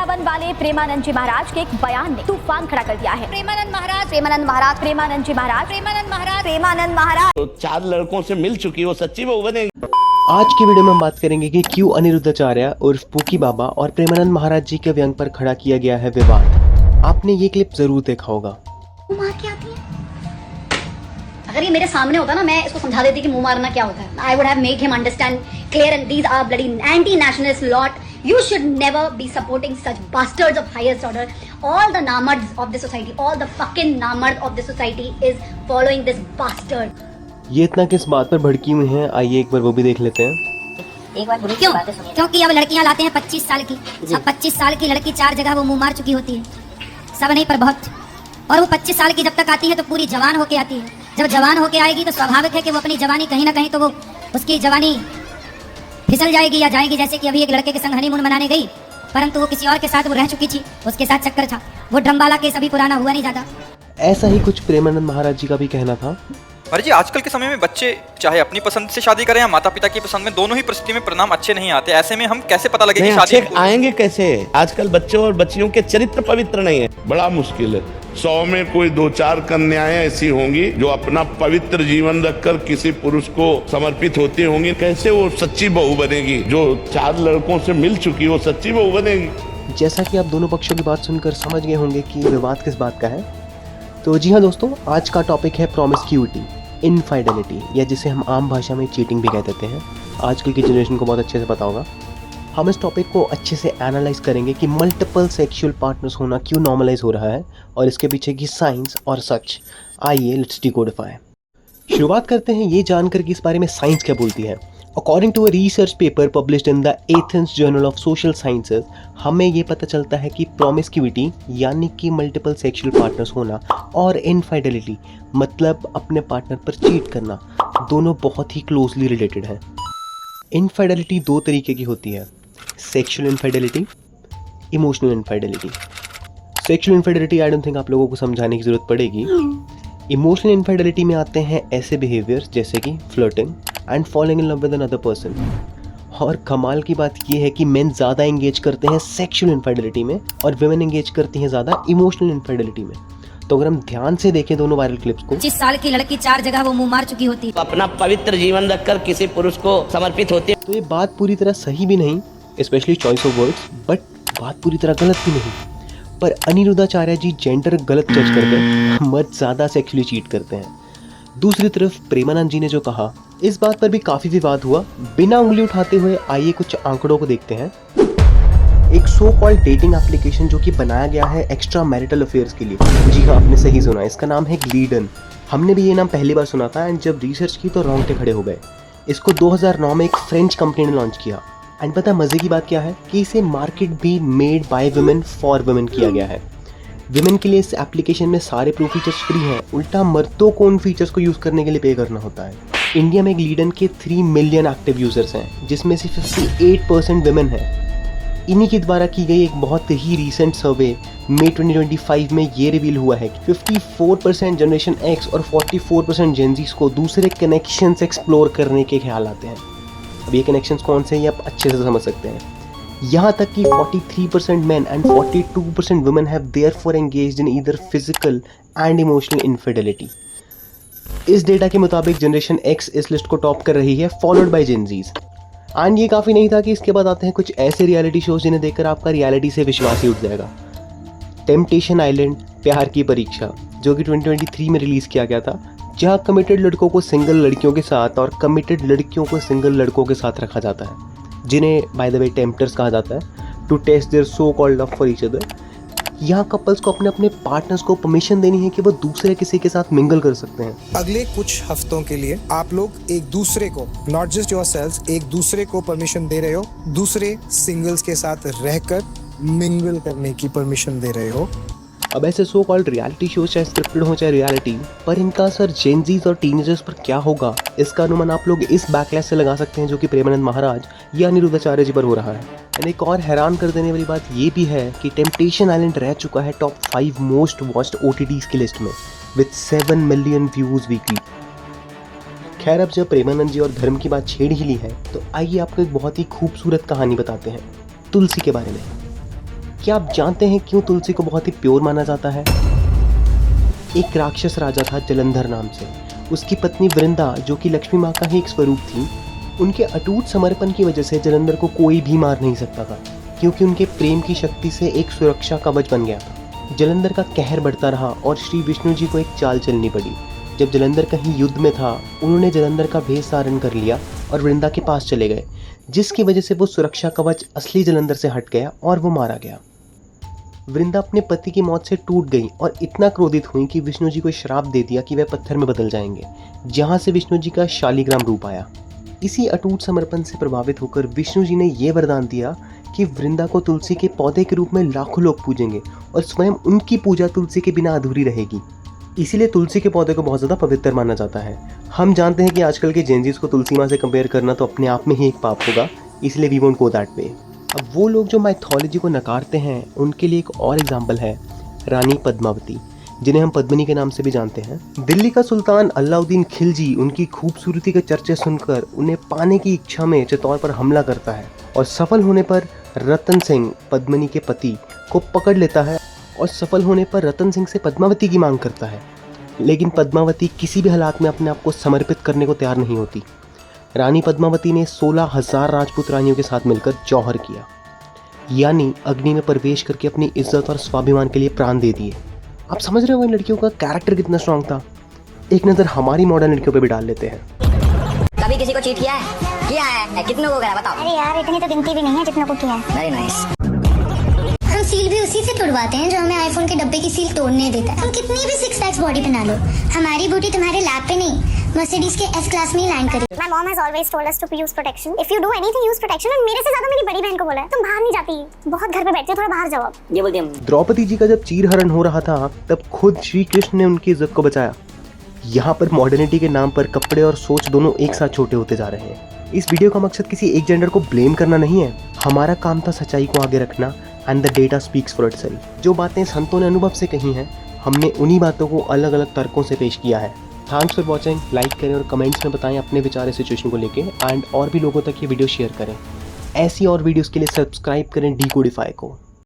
भवन वाले प्रेमानंद जी महाराज के एक बयान ने तूफान खड़ा कर दिया है। प्रेमानंद महाराज, प्रेमानंद महाराज, प्रेमानंद जी महाराज, प्रेमानंद महाराज, प्रेमानंद महाराज तो 4 लड़कों से मिल चुकी, वो सच्ची बहू बनेगी। आज की वीडियो में हम बात करेंगे कि क्यों अनिरुद्धाचार्य उर्फ पूकी बाबा और प्रेमानंद महाराज जी के व्यंग पर खड़ा किया गया है विवाद। आपने ये क्लिप जरूर देखा होगा। मार के आती है। अगर ये मेरे सामने होता ना, मैं इसको समझा देती कि मुंह मारना क्या होता है। I would have made him understand clear and these are bloody anti-nationalist lot. You should never be supporting such bastards of highest order. All the namards of the society, all the fucking namards of the society is following this bastard. ये इतना किस बात पर भड़की हुई हैं, आइए एक बार वो भी देख लेते हैं। एक बार क्यों? क्योंकि अब लड़कियां लाते हैं 25 साल की। अब 25 साल की लड़की 4 जगह वो मुंह मार चुकी होती है, सब नहीं पर बहुत। और वो 25 साल की जब तक आती है तो पूरी जवान होके आती है। जब जवान होके आएगी तो स्वाभाविक है कि वो अपनी जवानी कहीं ना कहीं तो वो उसकी जवानी फिसल जाएगी या जाएगी। जैसे कि अभी एक लड़के के संग हनीमून मनाने गई, परंतु वो किसी और के साथ वो रह चुकी थी, उसके साथ चक्कर था। वो ड्रमवाला केस अभी पुराना हुआ नहीं जाता। ऐसा ही कुछ प्रेमानंद महाराज जी का भी कहना था। अरे जी, आजकल के समय में बच्चे चाहे अपनी पसंद से शादी करें या माता पिता की पसंद में, दोनों ही परिस्थिति में परिणाम अच्छे नहीं आते। ऐसे में हम कैसे पता लगे कि शादी अच्छे आएंगे कैसे? आजकल बच्चों और बच्चियों के चरित्र पवित्र नहीं है, बड़ा मुश्किल है। 100 में कोई 2-4 कन्याएं ऐसी होंगी जो अपना पवित्र जीवन रखकर किसी पुरुष को समर्पित होती होंगी। कैसे वो सच्ची बहू बनेगी? जो 4 लड़कों से मिल चुकी, वो सच्ची बहू बनेगी। जैसा कि आप दोनों पक्षों की बात सुनकर समझ गए होंगे कि विवाद किस बात का है, तो जी हाँ दोस्तों, आज का टॉपिक है प्रॉमिस्क्यूटी, इनफाइडेलिटी, या जिसे हम आम भाषा में चीटिंग भी कह देते हैं। आजकल की जनरेशन को बहुत अच्छे से पता होगा। हम इस टॉपिक को अच्छे से एनालाइज करेंगे कि मल्टीपल सेक्सुअल पार्टनर्स होना क्यों नॉर्मलाइज हो रहा है और इसके पीछे की साइंस और सच। आइए लेट्स डिकोडिफाई। शुरुआत करते हैं ये जानकर कि इस बारे में साइंस क्या बोलती है। According to a research paper published in the Athens journal of social sciences, हमें ये पता चलता है कि प्रॉमिस्क्यूटी यानी कि मल्टीपल सेक्सुअल पार्टनर्स होना और इनफाइडेलिटी मतलब अपने पार्टनर पर चीट करना, दोनों बहुत ही क्लोजली रिलेटेड हैं। इनफाइडेलिटी 2 तरीके की होती है, sexual infidelity, emotional infidelity. Sexual infidelity I don't think आप लोगों को समझाने की जरूरत पड़ेगी। इमोशनल इनफाइडेलिटी में आते हैं ऐसे बिहेवियर जैसे कि flirting and falling in love with another person. और कमाल की बात यह है कि मेन ज़्यादा एंगेज करते हैं सेक्सुअल इनफाइडेलिटी में और वुमेन एंगेज करती हैं ज़्यादा इमोशनल इनफाइडेलिटी में। तो अगर हम ध्यान से देखें दोनों वायरल क्लिप्स को, 25 साल की लड़की 4 जगह वो मुंह मार चुकी होती है। अपना पवित्र जीवन रखकर किसी पुरुष को समर्पित होती है। तो ये बात पूरी तरह सही भी नहीं, specially choice of words, but बात पूरी तरह गलत भी नहीं। पर अनिरुद्धाचार्य जी जेंडर गलत जज करके मर्द ज़्यादा सेक्सुअली चीट करते हैं। दूसरी तरफ प्रेमानंद जी ने जो कहा, इस बात पर भी काफ़ी विवाद हुआ। बिना उंगली उठाते हुए आइए कुछ आंकड़ों को देखते हैं। एक सो कॉल्ड डेटिंग एप्लीकेशन जो कि बनाया गया है एक्स्ट्रा मैरिटल अफेयर्स के लिए, जी हाँ आपने सही सुना, इसका नाम है ग्लीडन। हमने भी ये नाम पहली बार सुना था एंड जब रिसर्च की तो रोंगटे खड़े हो गए। इसको 2009 में एक फ्रेंच कंपनी ने लॉन्च किया एंड पता मज़े की बात क्या है कि इसे मार्केट भी made by women for women किया गया है। विमेन के लिए इस एप्लीकेशन में सारे प्रो फीचर्स फ्री हैं, उल्टा मर्दों को उन फीचर्स को यूज़ करने के लिए पे करना होता है। इंडिया में ग्लीडन के 3 मिलियन एक्टिव यूजर्स हैं, जिसमें से 58% विमेन हैं। इन्हीं के द्वारा की गई एक बहुत ही रीसेंट सर्वे मई 2025 में ये रिवील हुआ है कि 54% जनरेशन एक्स और 44% जेनजीस को दूसरे कनेक्शंस एक्सप्लोर करने के ख्याल आते हैं। अब ये कनेक्शंस कौन से हैं ये आप अच्छे से समझ सकते हैं। यहाँ तक कि 43% men and 42% women have therefore engaged in either physical and emotional infidelity. इस डेटा के मुताबिक जनरेशन एक्स इस लिस्ट को टॉप कर रही है, फॉलोड बाय जेनजीज। एंड ये काफ़ी नहीं था कि इसके बाद आते हैं कुछ ऐसे रियलिटी शोज जिन्हें देखकर आपका रियलिटी से विश्वास ही उठ जाएगा। टेम्पटेशन आइलैंड, प्यार की परीक्षा, जो कि 2023 में रिलीज़ किया गया था, जहाँ कमिटेड लड़कों को सिंगल लड़कियों के साथ और कमिटेड लड़कियों को सिंगल लड़कों के साथ रखा जाता है, जिन्हें बाय द वे टेम्पटर्स कहा जाता है, to test their so called love for each other. यहाँ कपल्स को अपने अपने पार्टनर्स को परमिशन देनी है कि वो दूसरे किसी के साथ मिंगल कर सकते हैं। अगले कुछ हफ्तों के लिए आप लोग एक दूसरे को, नॉट जस्ट योरसेल्व्स, एक दूसरे को परमिशन दे रहे हो, दूसरे सिंगल्स के साथ रहकर मिंगल करने की परमिशन दे रहे हो। अब ऐसे सो कॉल्ड रियलिटी शो चाहे स्क्रिप्टेड हो चाहे रियलिटी, पर इनका असर जेनजीज और टीनेजर्स पर क्या होगा, इसका अनुमान आप लोग इस बैकलैश से लगा सकते हैं जो कि प्रेमानंद महाराज या अनिरुद्धाचार्य जी पर हो रहा है। एंड एक और हैरान कर देने वाली बात ये भी है कि टेम्पटेशन आइलैंड रह चुका है टॉप 5 मोस्ट वॉच्ड OTTs की लिस्ट में विद 7 मिलियन व्यूज वीकली। खैर, अब जब प्रेमानंद जी और धर्म की बात छेड़ ही ली है तो आइए आपको एक बहुत ही खूबसूरत कहानी बताते हैं तुलसी के बारे में। क्या आप जानते हैं क्यों तुलसी को बहुत ही प्योर माना जाता है? एक राक्षस राजा था जलंधर नाम से। उसकी पत्नी वृंदा, जो कि लक्ष्मी माँ का ही एक स्वरूप थी, उनके अटूट समर्पण की वजह से जलंधर को कोई भी मार नहीं सकता था, क्योंकि उनके प्रेम की शक्ति से एक सुरक्षा कवच बन गया था। जलंधर का कहर बढ़ता रहा और श्री विष्णु जी को एक चाल चलनी पड़ी। जब जलंधर कहीं युद्ध में था, उन्होंने जलंधर का भेष धारण कर लिया और वृंदा के पास चले गए, जिसकी वजह से वो सुरक्षा कवच असली जलंधर से हट गया और वो मारा गया। वृंदा अपने पति की मौत से टूट गई और इतना क्रोधित हुई कि विष्णु जी को श्राप दे दिया कि वह पत्थर में बदल जाएंगे, जहाँ से विष्णु जी का शालिग्राम रूप आया। इसी अटूट समर्पण से प्रभावित होकर विष्णु जी ने ये वरदान दिया कि वृंदा को तुलसी के पौधे के रूप में लाखों लोग पूजेंगे और स्वयं उनकी पूजा तुलसी के बिना अधूरी रहेगी। इसीलिए तुलसी के पौधे को बहुत ज़्यादा पवित्र माना जाता है। हम जानते हैं कि आजकल के जेनजीज को तुलसी माँ से कंपेयर करना तो अपने आप में ही एक पाप होगा, इसलिए we won't go that way. अब वो लोग जो माइथोलॉजी को नकारते हैं, उनके लिए एक और एग्जाम्पल है रानी पद्मावती, जिन्हें हम पद्मिनी के नाम से भी जानते हैं। दिल्ली का सुल्तान अलाउद्दीन खिलजी उनकी खूबसूरती के चर्चे सुनकर उन्हें पाने की इच्छा में चित्तौड़ पर हमला करता है और सफल होने पर रतन सिंह, पद्मिनी के पति, को पकड़ लेता है और सफल होने पर रतन सिंह से पद्मावती की मांग करता है। लेकिन पद्मावती किसी भी हालात में अपने आप को समर्पित करने को तैयार नहीं होती। रानी पद्मावती ने 16,000 राजपूत रानियों के साथ मिलकर जौहर किया, यानी अग्नि में प्रवेश करके अपनी इज्जत और स्वाभिमान के लिए प्राण दे दिए। आप समझ रहे हो इन लड़कियों का कैरेक्टर कितना स्ट्रांग था। एक नज़र हमारी मॉडर्न लड़कियों पे भी डाल लेते हैं। कभी किसी को चीट किया है? किया है। कितनों को करा बताओ? अरे यार, इतनी तो गिनती भी नहीं है जितना को किया है। Very nice. हम सील भी उसी से तोड़वाते हैं जो हमें आईफोन के डब्बे की सील तोड़ने देता है। हम कितनी भी 6 पैक्स बॉडी बना लो, हमारी बॉडी तुम्हारे लैब पे नहीं, मर्सिडीज के एस क्लास में ही लैंड करेगी। My mom has always told us to use protection. If you do anything, use protection. और मेरे से ज्यादा मेरी बड़ी बहन को बोला है, तुम बाहर नहीं जाती, बहुत घर पे बैठती हो, थोड़ा बाहर जाओ अब। ये बोलते हम। द्रौपदी जी का जब चीरहरण हो रहा था, तब खुद श्री कृष्ण ने उनकी इज्जत को बचाया। यहाँ पर मॉडर्निटी के नाम पर कपड़े और सोच दोनों एक साथ छोटे होते जा रहे हैं। इस वीडियो का मकसद किसी एक जेंडर को ब्लेम करना नहीं है। हमारा काम था सच्चाई को आगे रखना, and the data speaks for itself. जो बातें संतों ने अनुभव से कही हैं, हमने उन्हीं बातों को अलग अलग तर्कों से पेश किया है। Thanks for watching. लाइक करें और कमेंट्स में बताएं अपने विचार इस सिचुएशन को लेके, एंड और भी लोगों तक ये वीडियो शेयर करें। ऐसी और वीडियोस के लिए सब्सक्राइब करें डीकोडिफाई को।